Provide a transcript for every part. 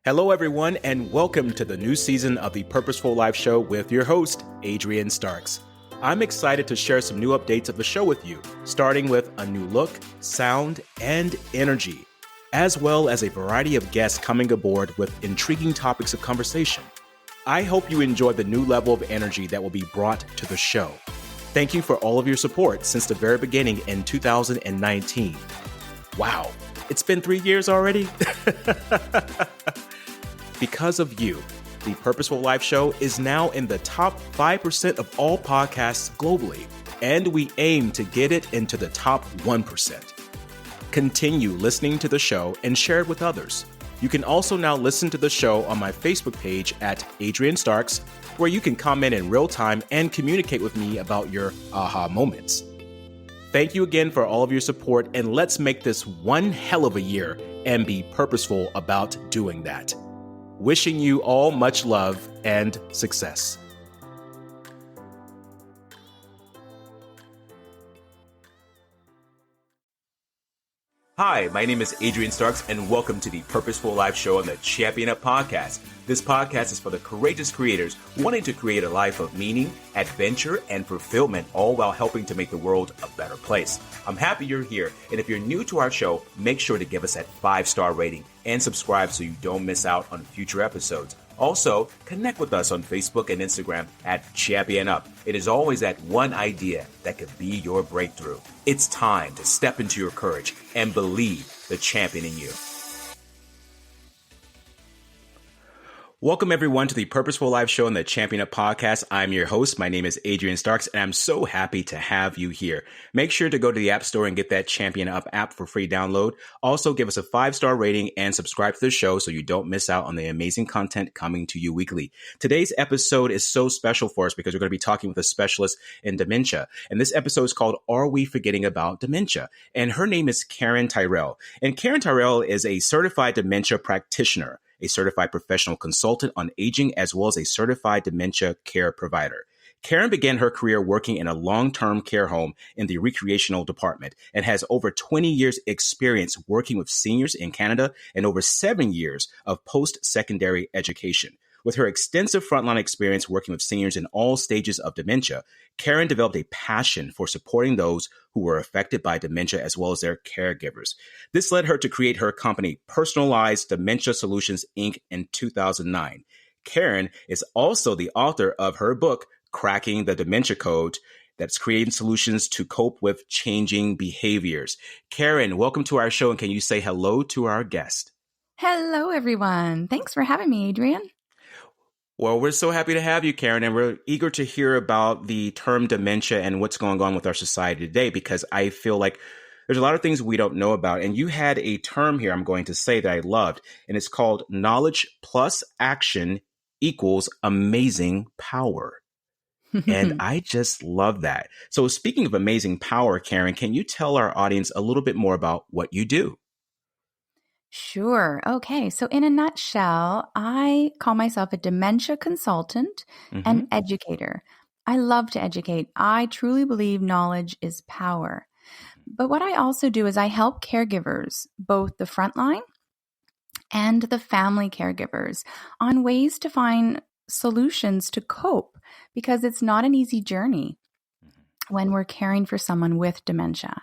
Hello, everyone, and welcome to the new season of the Purposeful Life Show with your host, Adrian Starks. I'm excited to share some new updates of the show with you, starting with a new look, sound, and energy, as well as a variety of guests coming aboard with intriguing topics of conversation. I hope you enjoy the new level of energy that will be brought to the show. Thank you for all of your support since the very beginning in 2019. Wow, it's been 3 years already? Because of you, the Purposeful Life Show is now in the top 5% of all podcasts globally, and we aim to get it into the top 1%. Continue listening to the show and share it with others. You can also now listen to the show on my Facebook page at Adrian Starks, where you can comment in real time and communicate with me about your aha moments. Thank you again for all of your support, and let's make this one hell of a year and be purposeful about doing that. Wishing you all much love and success. Hi, my name is Adrian Starks, and welcome to the Purposeful Life Show on the Champion Up Podcast. This podcast is for the courageous creators wanting to create a life of meaning, adventure, and fulfillment, all while helping to make the world a better place. I'm happy you're here, and if you're new to our show, make sure to give us that 5-star rating and subscribe so you don't miss out on future episodes. Also, connect with us on Facebook and Instagram at Champion Up. It is always that one idea that could be your breakthrough. It's time to step into your courage and believe the champion in you. Welcome, everyone, to the Purposeful Life Show and the Champion Up Podcast. I'm your host. My name is Adrian Starks, and I'm so happy to have you here. Make sure to go to the App Store and get that Champion Up app for free download. Also, give us a 5-star rating and subscribe to the show so you don't miss out on the amazing content coming to you weekly. Today's episode is so special for us because we're going to be talking with a specialist in dementia. And this episode is called Are We Forgetting About Dementia? And her name is Karen Tyrell. And Karen Tyrell is a certified dementia practitioner, a certified professional consultant on aging, as well as a certified dementia care provider. Karen began her career working in a long-term care home in the recreational department and has over 20 years experience working with seniors in Canada and over 7 years of post-secondary education. With her extensive frontline experience working with seniors in all stages of dementia, Karen developed a passion for supporting those who were affected by dementia as well as their caregivers. This led her to create her company, Personalized Dementia Solutions, Inc. in 2009. Karen is also the author of her book, Cracking the Dementia Code, that's creating solutions to cope with changing behaviors. Karen, welcome to our show, and can you say hello to our guest? Hello, everyone. Thanks for having me, Adrian. Well, we're so happy to have you, Karen, and we're eager to hear about the term dementia and what's going on with our society today, because I feel like there's a lot of things we don't know about. And you had a term here I'm going to say that I loved, and it's called knowledge plus action equals amazing power. And I just love that. So speaking of amazing power, Karen, can you tell our audience a little bit more about what you do? Sure. Okay. So in a nutshell, I call myself a dementia consultant and educator. I love to educate. I truly believe knowledge is power. But what I also do is I help caregivers, both the frontline and the family caregivers, on ways to find solutions to cope, because it's not an easy journey when we're caring for someone with dementia.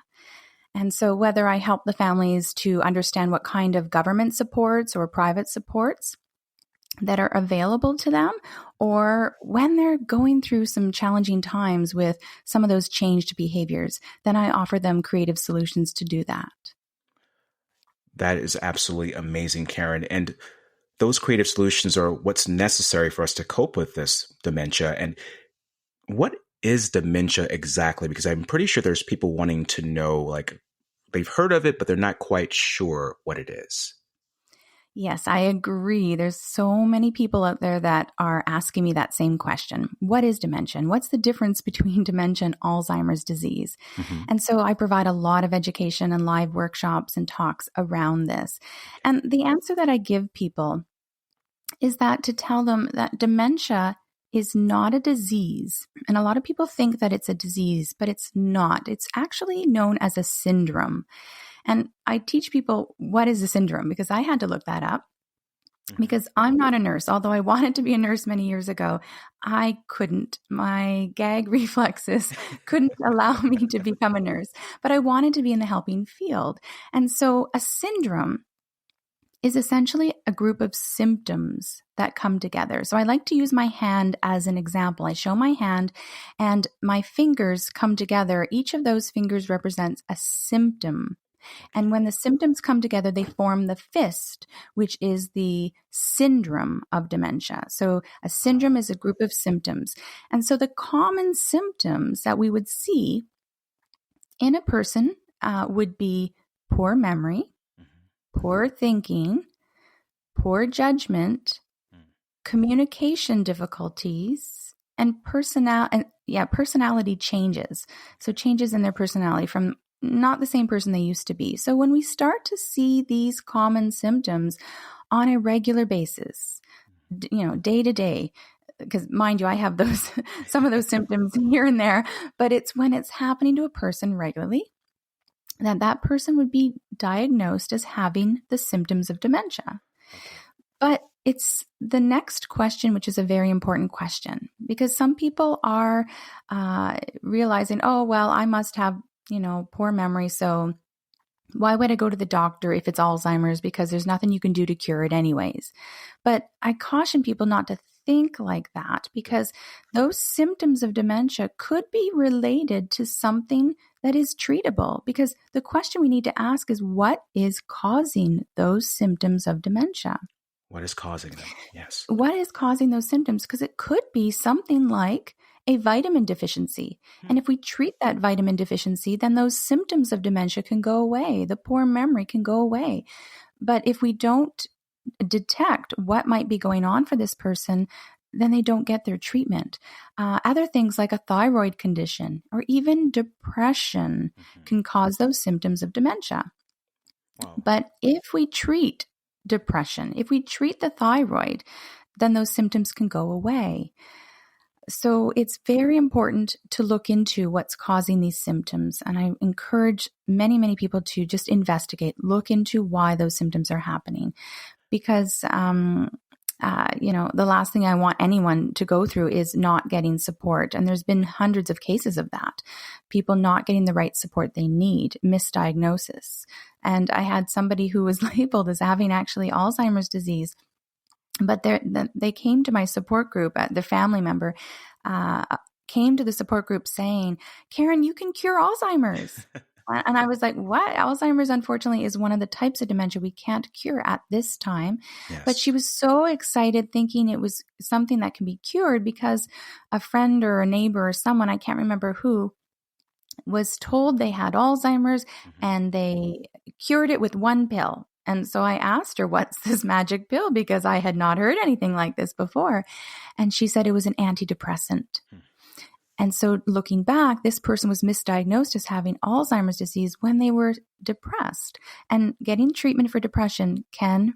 And so whether I help the families to understand what kind of government supports or private supports that are available to them, or when they're going through some challenging times with some of those changed behaviors, then I offer them creative solutions to do that. That is absolutely amazing, Karen. And those creative solutions are what's necessary for us to cope with this dementia. And what is dementia exactly? Because I'm pretty sure there's people wanting to know, like, they've heard of it, but they're not quite sure what it is. Yes, I agree. There's so many people out there that are asking me that same question. What is dementia? What's the difference between dementia and Alzheimer's disease? And so I provide a lot of education and live workshops and talks around this. And the answer that I give people is that to tell them that dementia is not a disease. And a lot of people think that it's a disease, but it's not. It's actually known as a syndrome. And I teach people what is a syndrome, because I had to look that up. because I'm not a nurse. Although I wanted to be a nurse many years ago, I couldn't. My gag reflexes couldn't allow me to become a nurse, but I wanted to be in the helping field. And so a syndrome is essentially a group of symptoms that come together. So I like to use my hand as an example. I show my hand and my fingers come together. Each of those fingers represents a symptom. And when the symptoms come together, they form the fist, which is the syndrome of dementia. So a syndrome is a group of symptoms. And so the common symptoms that we would see in a person would be poor memory, poor thinking, poor judgment, communication difficulties, and personality changes. So changes in their personality from not the same person they used to be. So when we start to see these common symptoms on a regular basis, day to day, because mind you, I have some of those symptoms here and there, but it's when it's happening to a person regularly, that person would be diagnosed as having the symptoms of dementia. But it's the next question, which is a very important question, because some people are realizing, oh, well, I must have, poor memory. So why would I go to the doctor if it's Alzheimer's? Because there's nothing you can do to cure it anyways. But I caution people not to think like that, because those symptoms of dementia could be related to something that is treatable. Because the question we need to ask is, what is causing those symptoms of dementia? What is causing them? Yes. What is causing those symptoms? Because it could be something like a vitamin deficiency. And if we treat that vitamin deficiency, then those symptoms of dementia can go away. The poor memory can go away. But if we don't detect what might be going on for this person, then they don't get their treatment. Other things like a thyroid condition or even depression can cause those symptoms of dementia. Wow. But if we treat depression, if we treat the thyroid, then those symptoms can go away. So it's very important to look into what's causing these symptoms. And I encourage many, many people to just investigate, look into why those symptoms are happening. Because, the last thing I want anyone to go through is not getting support. And there's been hundreds of cases of that. People not getting the right support they need, misdiagnosis. And I had somebody who was labeled as having actually Alzheimer's disease. But they came to my support group, the family member came to the support group saying, Karen, you can cure Alzheimer's. And I was like, what? Alzheimer's, unfortunately, is one of the types of dementia we can't cure at this time. Yes. But she was so excited thinking it was something that can be cured because a friend or a neighbor or someone, I can't remember who, was told they had Alzheimer's and they cured it with one pill. And so I asked her, what's this magic pill? Because I had not heard anything like this before. And she said it was an antidepressant. And so looking back, this person was misdiagnosed as having Alzheimer's disease when they were depressed. And getting treatment for depression can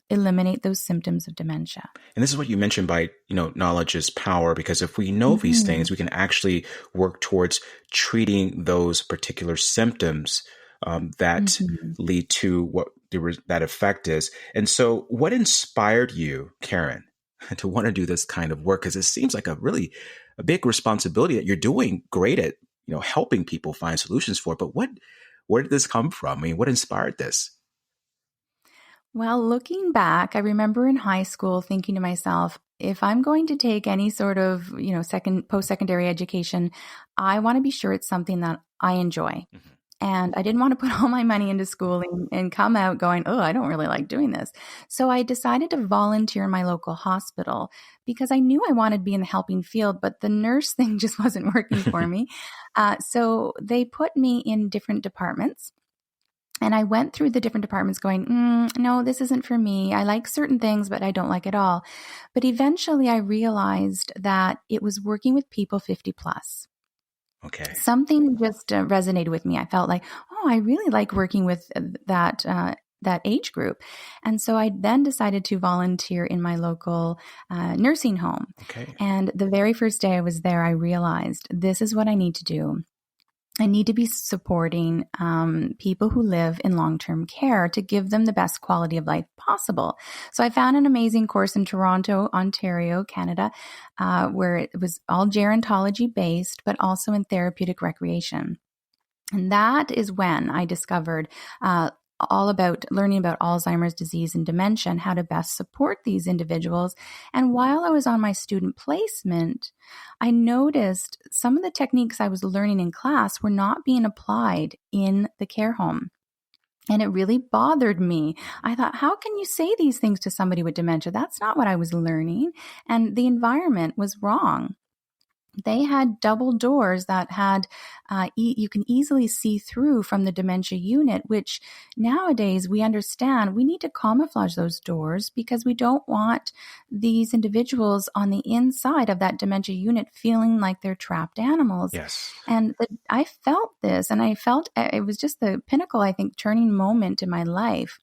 eliminate those symptoms of dementia. And this is what you mentioned by, knowledge is power, because if we know these things, we can actually work towards treating those particular symptoms that lead to what that effect is. And so what inspired you, Karen, to want to do this kind of work? Because it seems like a big responsibility that you're doing great at, helping people find solutions for. But where did this come from? I mean, what inspired this? Well, looking back, I remember in high school thinking to myself, if I'm going to take any sort of, post-secondary education, I want to be sure it's something that I enjoy. And I didn't want to put all my money into schooling and come out going, oh, I don't really like doing this. So I decided to volunteer in my local hospital because I knew I wanted to be in the helping field, but the nurse thing just wasn't working for me. So they put me in different departments. And I went through the different departments going, no, this isn't for me. I like certain things, but I don't like it all. But eventually I realized that it was working with people 50 plus. Okay. Something just resonated with me. I felt like, oh, I really like working with that age group. And so I then decided to volunteer in my local nursing home. Okay. And the very first day I was there, I realized this is what I need to do. I need to be supporting people who live in long-term care to give them the best quality of life possible. So I found an amazing course in Toronto, Ontario, Canada, where it was all gerontology based, but also in therapeutic recreation. And that is when I discovered all about learning about Alzheimer's disease and dementia and how to best support these individuals. And while I was on my student placement, I noticed some of the techniques I was learning in class were not being applied in the care home. And it really bothered me. I thought, how can you say these things to somebody with dementia? That's not what I was learning. And the environment was wrong. They had double doors that had, you can easily see through from the dementia unit, which nowadays we understand we need to camouflage those doors because we don't want these individuals on the inside of that dementia unit feeling like they're trapped animals. Yes. And I felt this, and I felt it was just the pinnacle, I think, turning moment in my life,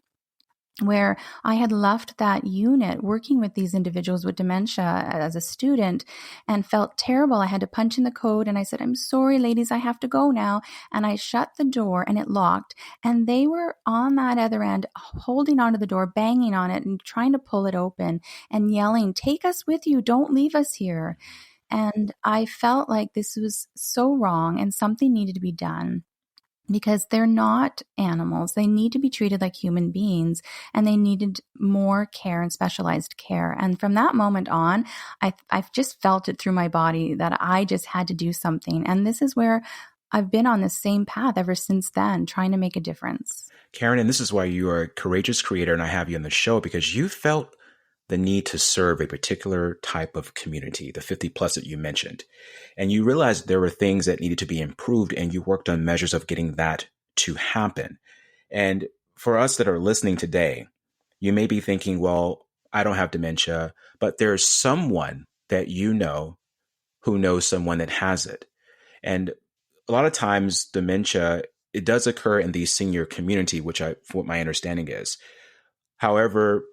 where I had left that unit working with these individuals with dementia as a student and felt terrible. I had to punch in the code and I said, I'm sorry, ladies, I have to go now. And I shut the door and it locked. And they were on that other end, holding onto the door, banging on it and trying to pull it open and yelling, take us with you. Don't leave us here. And I felt like this was so wrong and something needed to be done. Because they're not animals. They need to be treated like human beings, and they needed more care and specialized care. And from that moment on, I've just felt it through my body that I just had to do something. And this is where I've been on this same path ever since then, trying to make a difference. Karen, and this is why you are a courageous creator, and I have you on the show, because you felt the need to serve a particular type of community, the 50 plus that you mentioned. And you realized there were things that needed to be improved, and you worked on measures of getting that to happen. And for us that are listening today, you may be thinking, well, I don't have dementia, but there's someone that you know who knows someone that has it. And a lot of times dementia, it does occur in the senior community, which what my understanding is. However,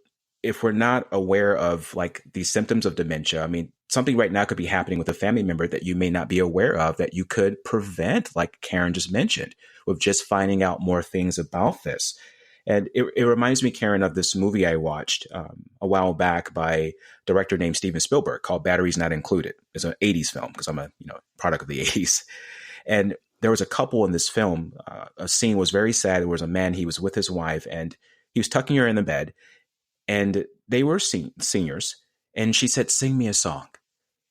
if we're not aware of like the symptoms of dementia, I mean, something right now could be happening with a family member that you may not be aware of that you could prevent, like Karen just mentioned, with just finding out more things about this. And it reminds me, Karen, of this movie I watched a while back by a director named Steven Spielberg called Batteries Not Included. It's an 80s film because I'm a product of the 80s. And there was a couple in this film. A scene was very sad. There was a man, he was with his wife, and he was tucking her in the bed. And they were seniors. And she said, sing me a song.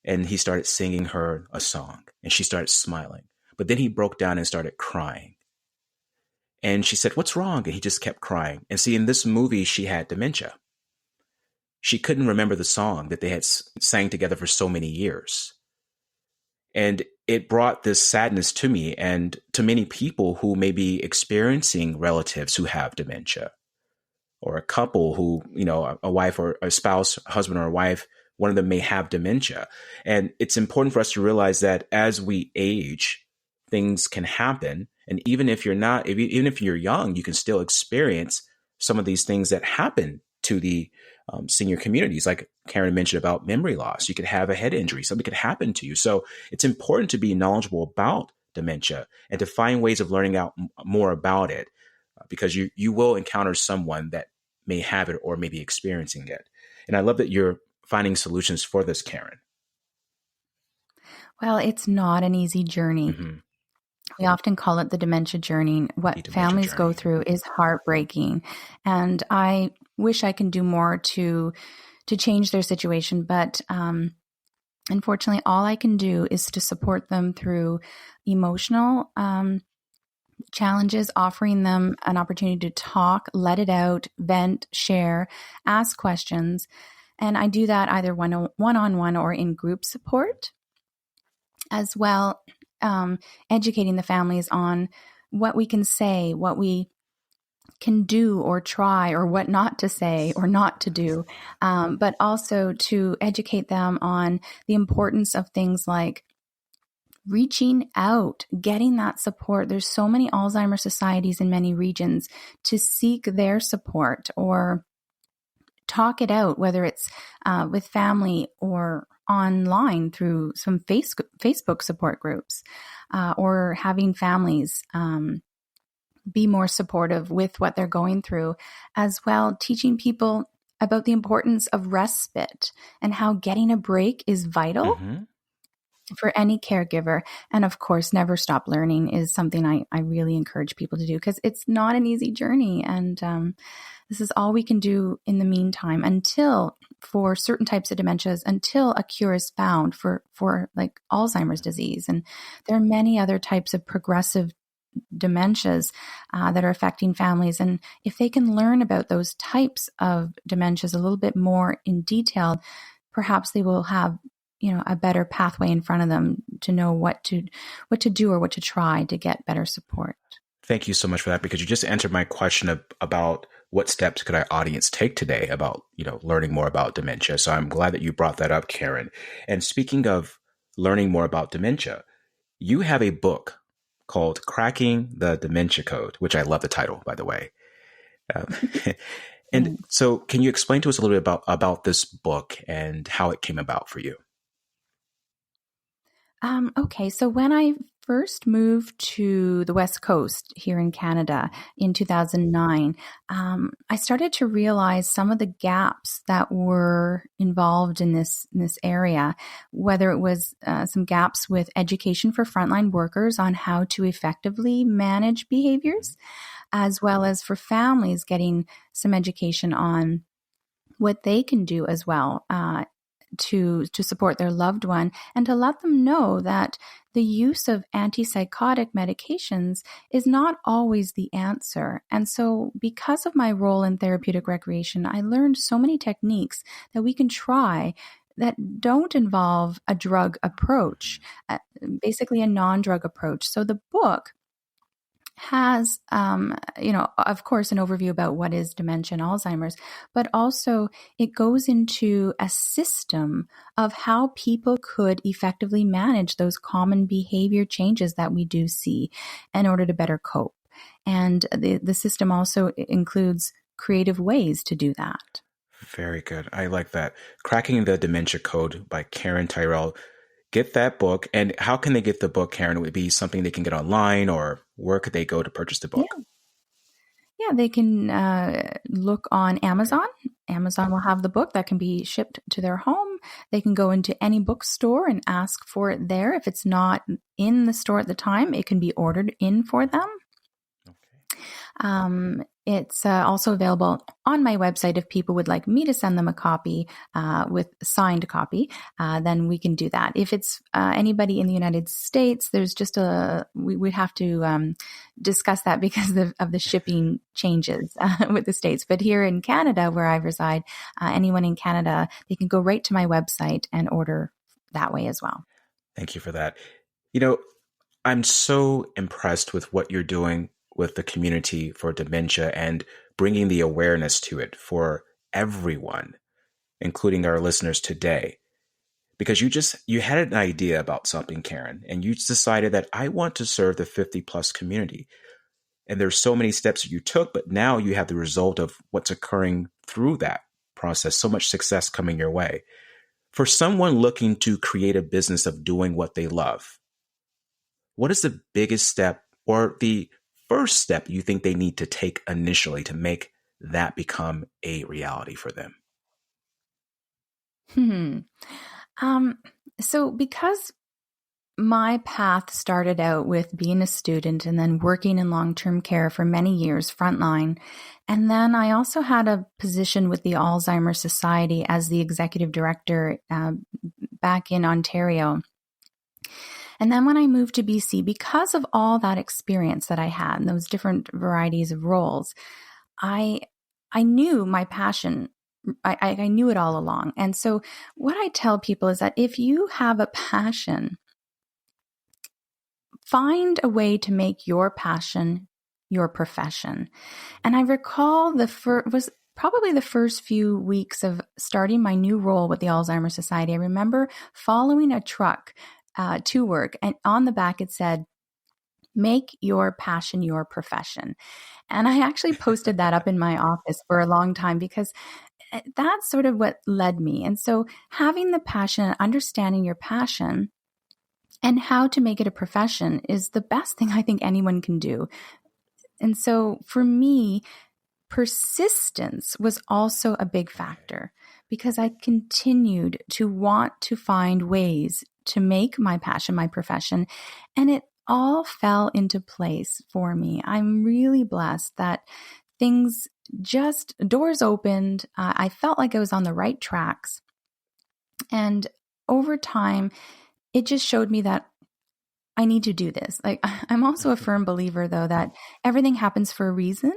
And he started singing her a song. And she started smiling. But then he broke down and started crying. And she said, what's wrong? And he just kept crying. And see, in this movie, she had dementia. She couldn't remember the song that they had sang together for so many years. And it brought this sadness to me and to many people who may be experiencing relatives who have dementia. Or a couple who, a wife or a spouse, husband or a wife, one of them may have dementia. And it's important for us to realize that as we age, things can happen. And even if you're young, you can still experience some of these things that happen to the senior communities. Like Karen mentioned about memory loss. You could have a head injury. Something could happen to you. So it's important to be knowledgeable about dementia and to find ways of learning out more about it. Because you will encounter someone that may have it or may be experiencing it. And I love that you're finding solutions for this, Karen. Well, it's not an easy journey. Mm-hmm. We often call it the dementia journey. What families go through is heartbreaking. And I wish I can do more to change their situation. But unfortunately, all I can do is to support them through emotional challenges, offering them an opportunity to talk, let it out, vent, share, ask questions. And I do that either one-on-one or in group support, as well, educating the families on what we can say, what we can do or try, or what not to say or not to do, but also to educate them on the importance of things like reaching out, getting that support. There's so many Alzheimer's societies in many regions to seek their support or talk it out, whether it's with family or online through some Facebook support groups, or having families be more supportive with what they're going through, as well teaching people about the importance of respite and how getting a break is vital for any caregiver. And of course, never stop learning is something I really encourage people to do, because it's not an easy journey. And this is all we can do in the meantime until, for certain types of dementias, until a cure is found for like Alzheimer's disease. And there are many other types of progressive dementias that are affecting families. And if they can learn about those types of dementias a little bit more in detail, perhaps they will have, a better pathway in front of them to know what to do or what to try to get better support. Thank you so much for that, because you just answered my question about what steps could our audience take today about, learning more about dementia. So I'm glad that you brought that up, Karen. And speaking of learning more about dementia, you have a book called Cracking the Dementia Code, which I love the title, by the way. And so can you explain to us a little bit about this book and how it came about for you? Okay, so when I first moved to the West Coast here in Canada in 2009, I started to realize some of the gaps that were involved in this area, whether it was some gaps with education for frontline workers on how to effectively manage behaviors, as well as for families getting some education on what they can do as well to support their loved one, and to let them know that the use of antipsychotic medications is not always the answer. And so because of my role in therapeutic recreation, I learned so many techniques that we can try that don't involve a drug approach, basically a non-drug approach. So the book has, of course, an overview about what is dementia and Alzheimer's, but also it goes into a system of how people could effectively manage those common behavior changes that we do see in order to better cope. And the system also includes creative ways to do that. Very good. I like that. Cracking the Dementia Code by Karen Tyrell. Get that book. And how can they get the book, Karen? Would it be something they can get online, or where could they go to purchase the book? Yeah, they can look on Amazon. Amazon will have the book that can be shipped to their home. They can go into any bookstore and ask for it there. If it's not in the store at the time, it can be ordered in for them. It's also available on my website. If people would like me to send them a copy with a signed copy, then we can do that. If it's anybody in the United States, there's just we'd have to discuss that because of the shipping changes with the States. But here in Canada, where I reside, anyone in Canada, they can go right to my website and order that way as well. Thank you for that. I'm so impressed with what you're doing with the community for dementia and bringing the awareness to it for everyone, including our listeners today. Because you had an idea about something, Karen, and you decided that I want to serve the 50 plus community. And there's so many steps that you took, but now you have the result of what's occurring through that process, so much success coming your way. For someone looking to create a business of doing what they love, what is the biggest step or the first step you think they need to take initially to make that become a reality for them? So because my path started out with being a student and then working in long-term care for many years, frontline, and then I also had a position with the Alzheimer's Society as the executive director back in Ontario. And then when I moved to BC, because of all that experience that I had and those different varieties of roles, I knew my passion. I knew it all along. And so what I tell people is that if you have a passion, find a way to make your passion your profession. And I recall was probably the first few weeks of starting my new role with the Alzheimer's Society. I remember following a truck to work, and on the back it said, "Make your passion your profession." And I actually posted that up in my office for a long time because that's sort of what led me. And so having the passion and understanding your passion and how to make it a profession is the best thing I think anyone can do. And so for me, persistence was also a big factor because I continued to want to find ways to make my passion my profession, and it all fell into place for me. I'm really blessed that things just, doors opened. I felt like I was on the right tracks. And over time, it just showed me that I need to do this. Like, I'm also a firm believer, though, that everything happens for a reason,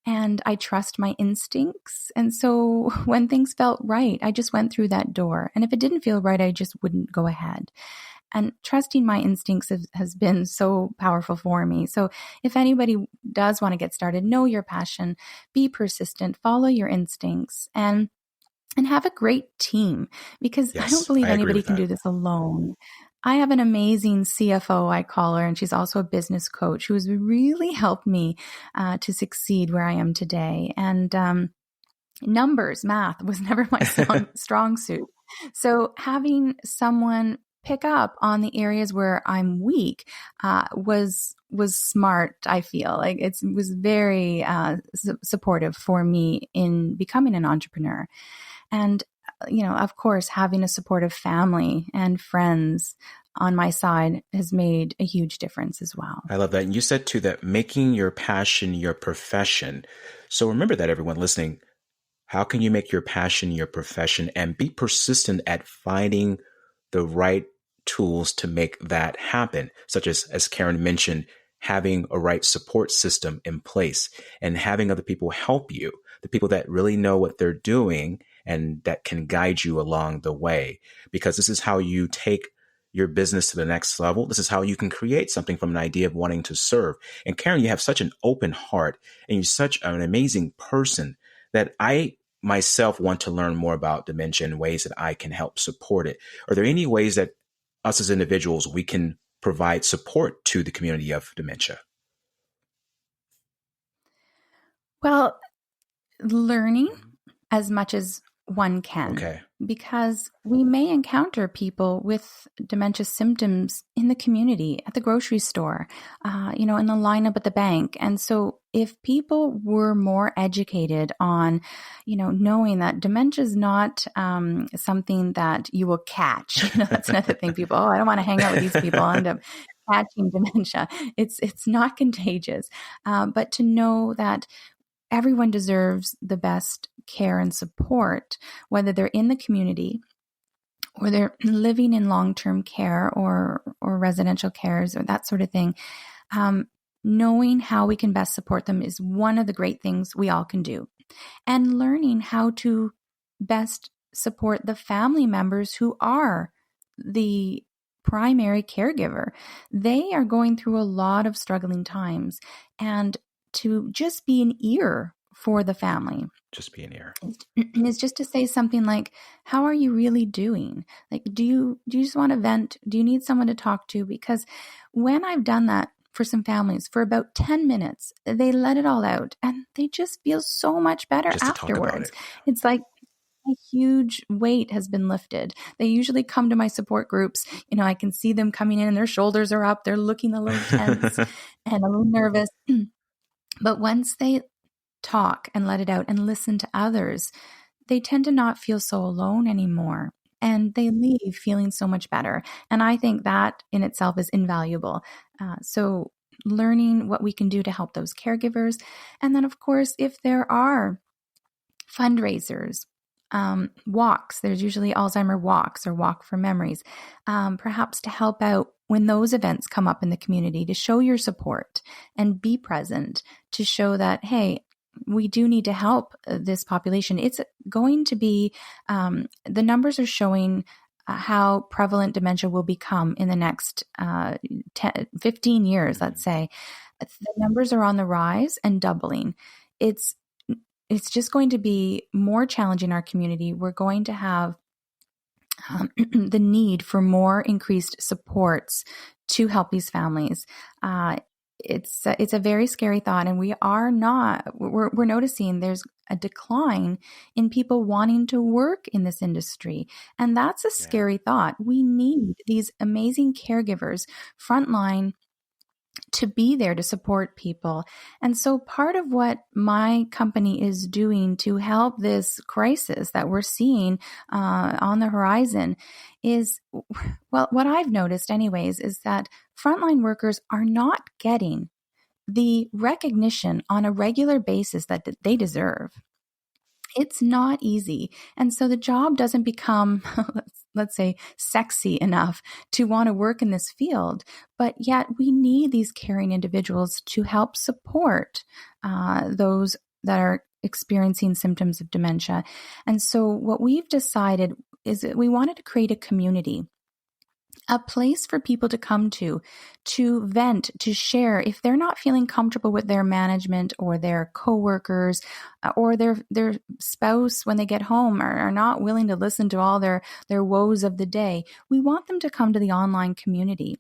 and I trust my instincts. And so when things felt right, I just went through that door. And if it didn't feel right, I just wouldn't go ahead. And trusting my instincts has been so powerful for me. So if anybody does want to get started, know your passion, be persistent, follow your instincts, and have a great team, because I don't Yes, believe I agree anybody with can that. do this alone. I have an amazing CFO, I call her, and she's also a business coach who has really helped me to succeed where I am today. And numbers, math was never my strong suit. So having someone pick up on the areas where I'm weak was smart. I feel like it was very supportive for me in becoming an entrepreneur. And, of course, having a supportive family and friends on my side has made a huge difference as well. I love that. And you said too that making your passion your profession. So remember that, everyone listening. How can you make your passion your profession and be persistent at finding the right tools to make that happen, such as Karen mentioned, having a right support system in place and having other people help you, the people that really know what they're doing and that can guide you along the way, because this is how you take your business to the next level. This is how you can create something from an idea of wanting to serve. And Karen, you have such an open heart and you're such an amazing person that I myself want to learn more about dementia and ways that I can help support it. Are there any ways that us as individuals, we can provide support to the community of dementia? Well, learning as much as one can, Okay. because we may encounter people with dementia symptoms in the community, at the grocery store, in the lineup at the bank. And so if people were more educated on, knowing that dementia is not something that you will catch, that's another thing. People, I don't want to hang out with these people. I'll end up catching dementia. It's not contagious. But to know that everyone deserves the best care and support, whether they're in the community or they're living in long-term care or residential cares or that sort of thing. Knowing how we can best support them is one of the great things we all can do. And learning how to best support the family members who are the primary caregiver. They are going through a lot of struggling times, and to just be an ear for the family. Just be an ear. Is just to say something like, how are you really doing? Like, do you just want to vent? Do you need someone to talk to? Because when I've done that for some families for about 10 minutes, they let it all out and they just feel so much better Just to talk about afterwards. it. It's like a huge weight has been lifted. They usually come to my support groups. I can see them coming in and their shoulders are up. They're looking a little tense and a little nervous. But once they talk and let it out and listen to others, they tend to not feel so alone anymore. And they leave feeling so much better. And I think that in itself is invaluable. So learning what we can do to help those caregivers. And then, of course, if there are fundraisers, walks, there's usually Alzheimer walks or Walk for Memories, perhaps to help out when those events come up in the community, to show your support and be present, to show that, hey, we do need to help this population. It's going to be, the numbers are showing how prevalent dementia will become in the next 15 years, let's say. The numbers are on the rise and doubling. It's just going to be more challenging in our community. We're going to have the need for more increased supports to help these families. it's a very scary thought, and we're noticing there's a decline in people wanting to work in this industry. And that's a scary thought. We need these amazing caregivers, frontline, to be there to support people. And so part of what my company is doing to help this crisis that we're seeing on the horizon is, well, what I've noticed anyways, is that frontline workers are not getting the recognition on a regular basis that they deserve. It's not easy. And so the job doesn't become, let's say, sexy enough to want to work in this field. But yet we need these caring individuals to help support those that are experiencing symptoms of dementia. And so what we've decided is that we wanted to create a community, a place for people to come to vent, to share if they're not feeling comfortable with their management or their coworkers or their spouse when they get home are not willing to listen to all their woes of the day. We want them to come to the online community.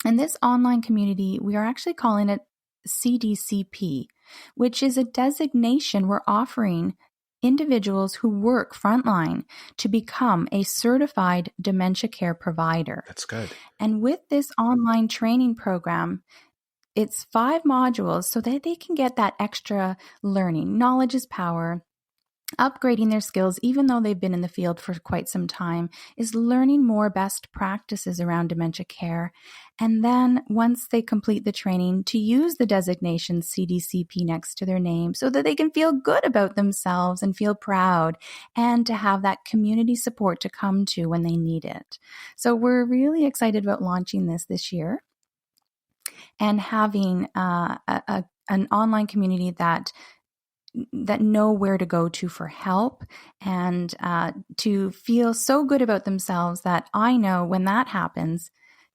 And this online community, we are actually calling it CDCP, which is a designation we're offering individuals who work frontline to become a certified dementia care provider. That's good. And with this online training program, it's 5 modules so that they can get that extra learning. Knowledge is power. Upgrading their skills, even though they've been in the field for quite some time, is learning more best practices around dementia care. And then once they complete the training, to use the designation CDCP next to their name so that they can feel good about themselves and feel proud, and to have that community support to come to when they need it. So we're really excited about launching this year and having an online community that know where to go to for help, and to feel so good about themselves that I know when that happens,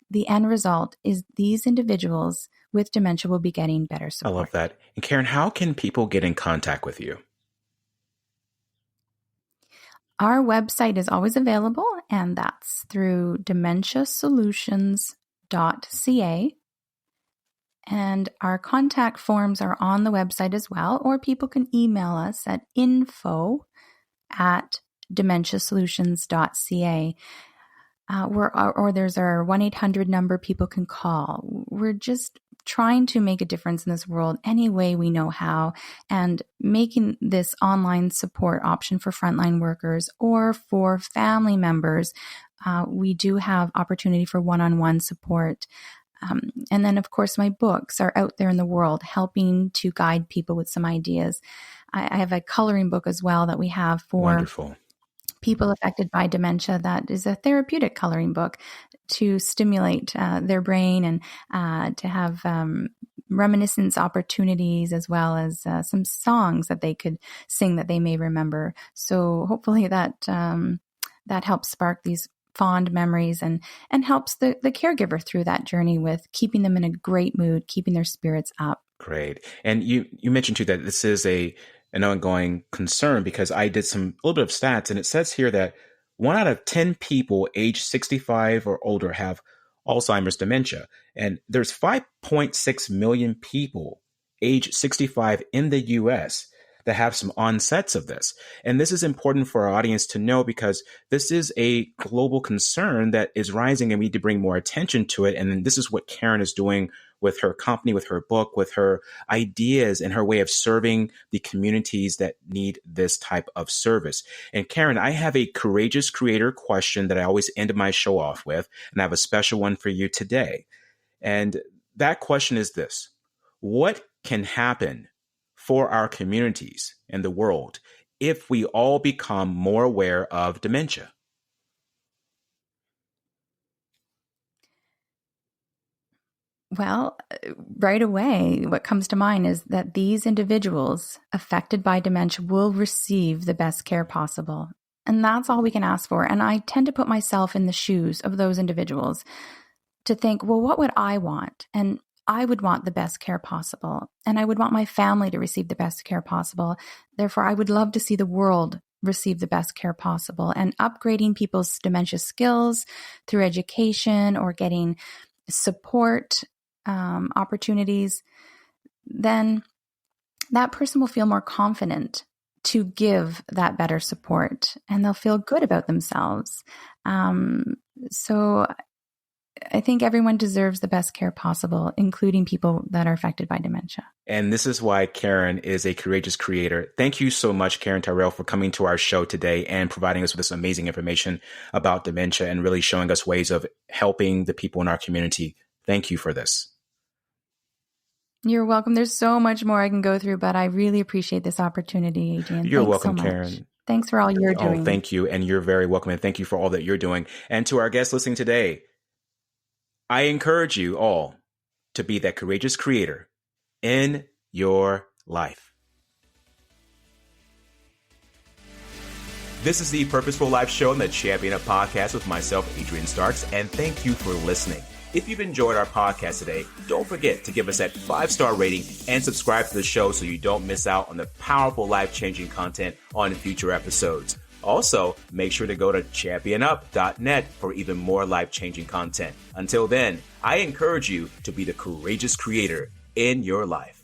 the end result is these individuals with dementia will be getting better support. I love that. And Karen, how can people get in contact with you? Our website is always available, and that's through dementiasolutions.ca. And our contact forms are on the website as well, or people can email us at info@dementiasolutions.ca. Or there's our 1-800 number people can call. We're just trying to make a difference in this world any way we know how, and making this online support option for frontline workers or for family members. We do have opportunity for one-on-one support. And then, of course, my books are out there in the world helping to guide people with some ideas. I have a coloring book as well that we have for Wonderful. People affected by dementia. That is a therapeutic coloring book to stimulate their brain and to have reminiscence opportunities, as well as some songs that they could sing that they may remember. So hopefully that helps spark these fond memories and helps the caregiver through that journey with keeping them in a great mood, keeping their spirits up. Great. And you mentioned too that this is an ongoing concern, because I did a little bit of stats, and it says here that 1 out of 10 people age 65 or older have Alzheimer's dementia. And there's 5.6 million people age 65 in the US that have some onsets of this. And this is important for our audience to know, because this is a global concern that is rising, and we need to bring more attention to it. And then this is what Karen is doing with her company, with her book, with her ideas and her way of serving the communities that need this type of service. And Karen, I have a courageous creator question that I always end my show off with, and I have a special one for you today. And that question is this: what can happen for our communities and the world if we all become more aware of dementia? Well, right away, what comes to mind is that these individuals affected by dementia will receive the best care possible. And that's all we can ask for. And I tend to put myself in the shoes of those individuals to think, well, what would I want? And I would want the best care possible. And I would want my family to receive the best care possible. Therefore, I would love to see the world receive the best care possible. And upgrading people's dementia skills through education or getting support opportunities, then that person will feel more confident to give that better support, and they'll feel good about themselves. So I think everyone deserves the best care possible, including people that are affected by dementia. And this is why Karen is a courageous creator. Thank you so much, Karen Tyrell, for coming to our show today and providing us with this amazing information about dementia and really showing us ways of helping the people in our community. Thank you for this. You're welcome. There's so much more I can go through, but I really appreciate this opportunity, Adrian. You're Thanks welcome, so much. Karen. Thanks for all you're doing. Oh, thank you. And you're very welcome. And thank you for all that you're doing. And to our guests listening today, I encourage you all to be that courageous creator in your life. This is the Purposeful Life Show and the Champion Up Podcast with myself, Adrian Starks, and thank you for listening. If you've enjoyed our podcast today, don't forget to give us that 5-star rating and subscribe to the show so you don't miss out on the powerful, life-changing content on future episodes. Also, make sure to go to championup.net for even more life-changing content. Until then, I encourage you to be the courageous creator in your life.